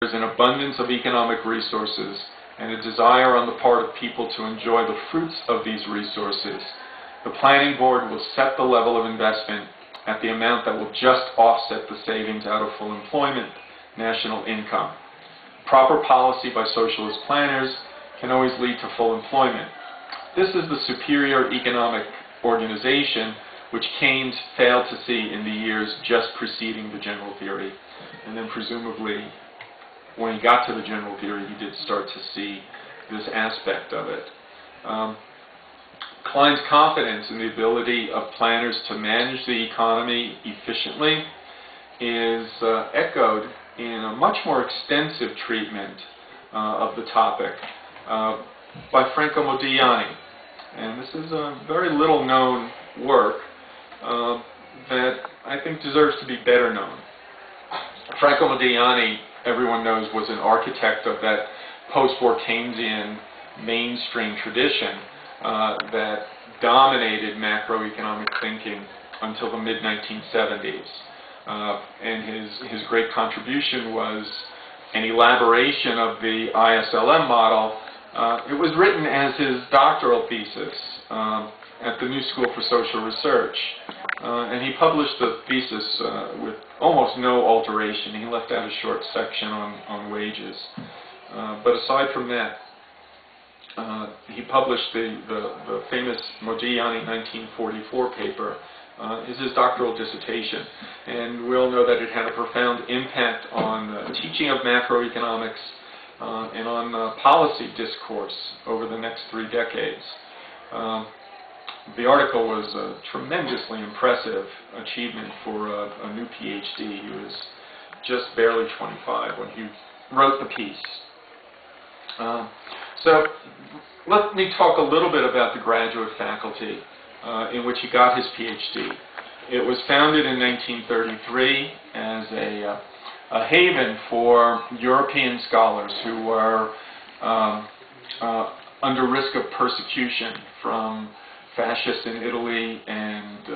there's an abundance of economic resources and a desire on the part of people to enjoy the fruits of these resources, the Planning Board will set the level of investment at the amount that will just offset the savings out of full employment, national income. Proper policy by socialist planners can always lead to full employment. This is the superior economic organization which Keynes failed to see in the years just preceding the general theory. And then presumably, when he got to the general theory, he did start to see this aspect of it. Klein's confidence in the ability of planners to manage the economy efficiently is echoed in a much more extensive treatment of the topic by Franco Modigliani. And this is a very little known work that I think deserves to be better known. Franco Modigliani, everyone knows, was an architect of that post-war Keynesian mainstream tradition that dominated macroeconomic thinking until the mid-1970s. And his great contribution was an elaboration of the ISLM model. It was written as his doctoral thesis at the New School for Social Research. And he published the thesis with almost no alteration. He left out a short section on wages. But aside from that, he published the famous Modigliani 1944 paper is his doctoral dissertation. And we all know that it had a profound impact on the teaching of macroeconomics and on policy discourse over the next 3 decades. The article was a tremendously impressive achievement for a new PhD. He was just barely 25 when he wrote the piece. So let me talk a little bit about the graduate faculty in which he got his PhD. It was founded in 1933 as a haven for European scholars who were under risk of persecution from fascists in Italy and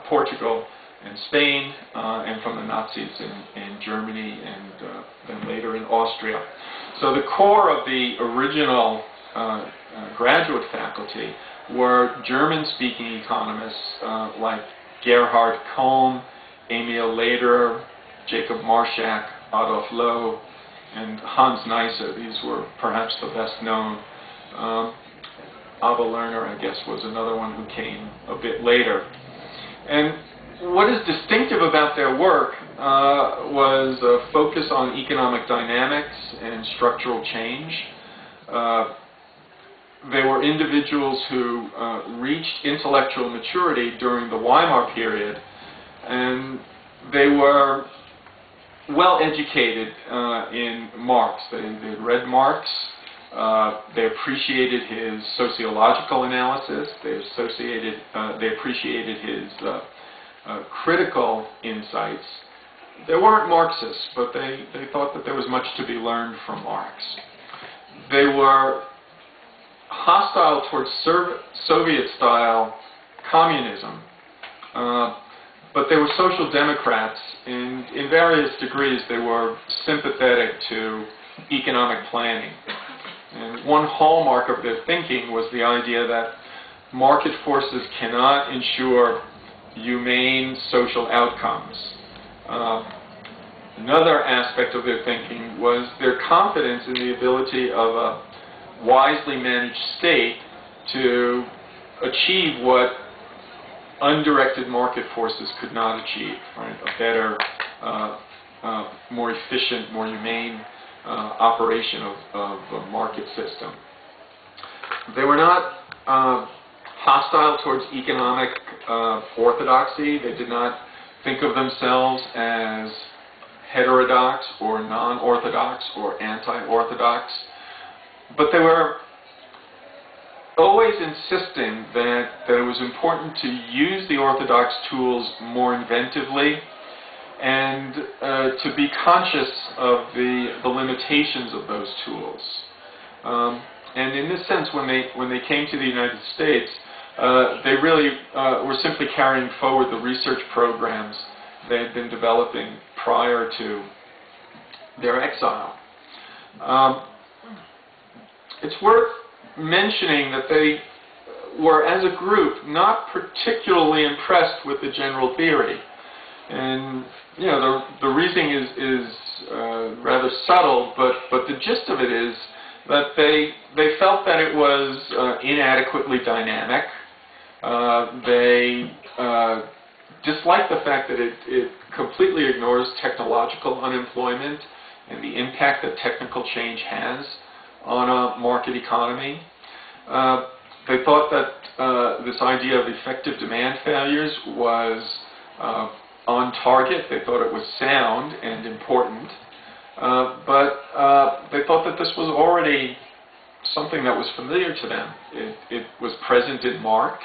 Portugal and Spain, and from the Nazis in Germany and then later in Austria. So the core of the original graduate faculty were German-speaking economists like Gerhard Kohlm, Emil Lederer, Jacob Marshak, Adolf Loh, and Hans Neisser. These were perhaps the best known. Abba Lerner, I guess, was another one who came a bit later. And what is distinctive about their work was a focus on economic dynamics and structural change. They were individuals who reached intellectual maturity during the Weimar period, and they were well educated in Marx. They had read Marx. They appreciated his sociological analysis. They appreciated his critical insights. They weren't Marxists, but they thought that there was much to be learned from Marx. They were hostile towards Soviet-style communism, but they were social democrats, and in various degrees they were sympathetic to economic planning. And one hallmark of their thinking was the idea that market forces cannot ensure humane social outcomes. Another aspect of their thinking was their confidence in the ability of a wisely managed state to achieve what undirected market forces could not achieve, right? A better, more efficient, more humane operation of a market system. They were not hostile towards economic orthodoxy. They did not think of themselves as heterodox or non-orthodox or anti-orthodox, but they were always insisting that it was important to use the orthodox tools more inventively and to be conscious of the limitations of those tools. And in this sense, when they came to the United States, they really were simply carrying forward the research programs they had been developing prior to their exile. It's worth mentioning that they were, as a group, not particularly impressed with the general theory. And the reasoning is rather subtle, but the gist of it is that they felt that it was inadequately dynamic. They disliked the fact that it completely ignores technological unemployment and the impact that technical change has on a market economy. They thought that this idea of effective demand failures was on target. They thought it was sound and important, but they thought that this was already something that was familiar to them. It was present in Marx,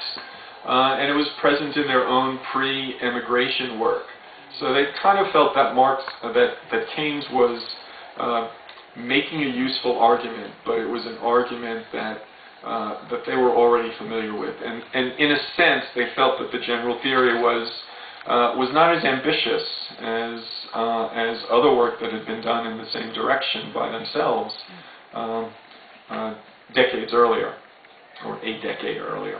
and it was present in their own pre-emigration work. So they kind of felt that that Keynes was making a useful argument, but it was an argument that they were already familiar with. And in a sense, they felt that the general theory was not as ambitious as other work that had been done in the same direction by themselves decades earlier, or a decade earlier.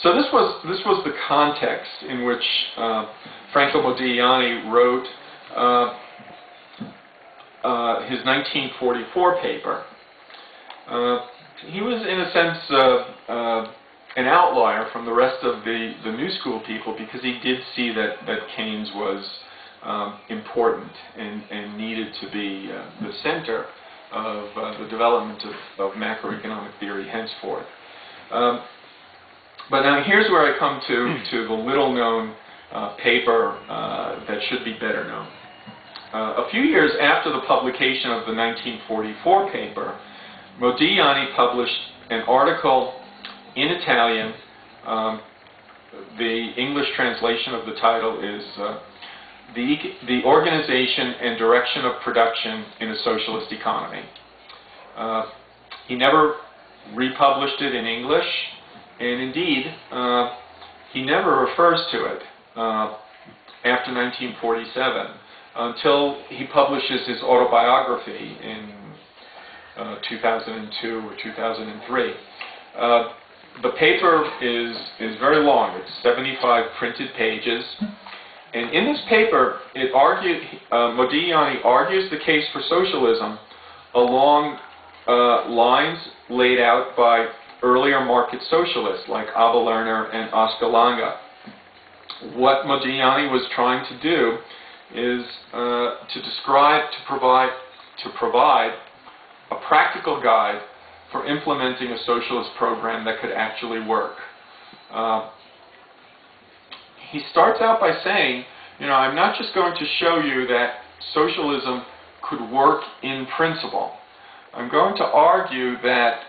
So this was the context in which Franco Modigliani wrote his 1944 paper. He was, in a sense, an outlier from the rest of the New School people, because he did see that Keynes was important and needed to be the center of the development of macroeconomic theory henceforth. But now here's where I come to the little-known paper that should be better known. A few years after the publication of the 1944 paper, Modigliani published an article in Italian. The English translation of the title is The Organization and Direction of Production in a Socialist Economy. He never republished it in English, and indeed, he never refers to it after 1947 until he publishes his autobiography in 2002 or 2003. The paper is very long. It's 75 printed pages. And in this paper, Modigliani argues the case for socialism along lines laid out by earlier market socialists like Abel Lerner and Oscar Lange. What Modigliani was trying to do is to provide a practical guide for implementing a socialist program that could actually work. He starts out by saying, I'm not just going to show you that socialism could work in principle. I'm going to argue that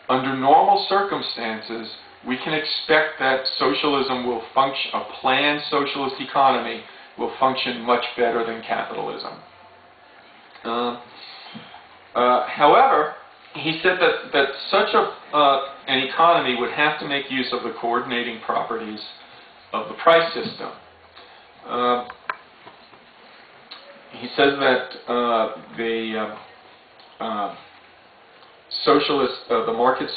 under normal circumstances, we can expect that socialism will function, a planned socialist economy will function much better than capitalism. However, he said that such an economy would have to make use of the coordinating properties of the price system. He says that the market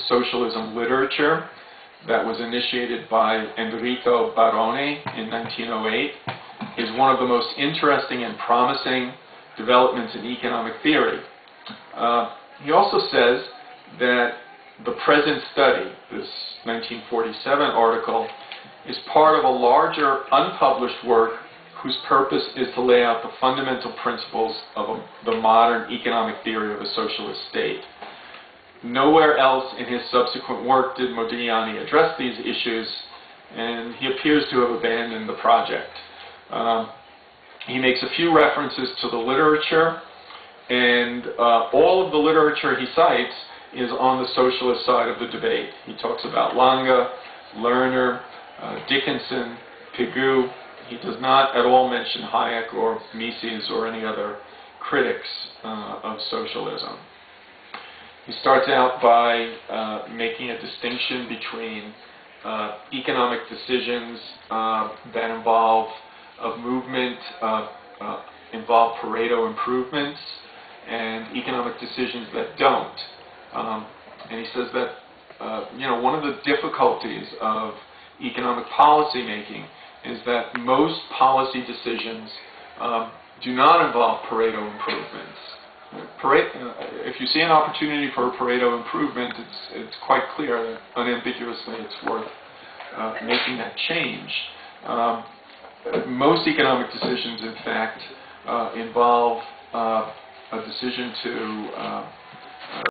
socialism literature that was initiated by Enrico Baroni in 1908 is one of the most interesting and promising developments in economic theory. He also says that the present study, this 1947 article, is part of a larger unpublished work whose purpose is to lay out the fundamental principles of the modern economic theory of a socialist state. Nowhere else in his subsequent work did Modigliani address these issues, and he appears to have abandoned the project. He makes a few references to the literature, and all of the literature he cites is on the socialist side of the debate. He talks about Lange, Lerner, Dickinson, Pigou. He does not at all mention Hayek or Mises or any other critics of socialism. He starts out by making a distinction between economic decisions that involve movement, involve Pareto improvements, and economic decisions that don't. And he says that one of the difficulties of economic policy making is that most policy decisions do not involve Pareto improvements. If you see an opportunity for a Pareto improvement, it's quite clear that unambiguously it's worth making that change. Most economic decisions, in fact, involve a decision to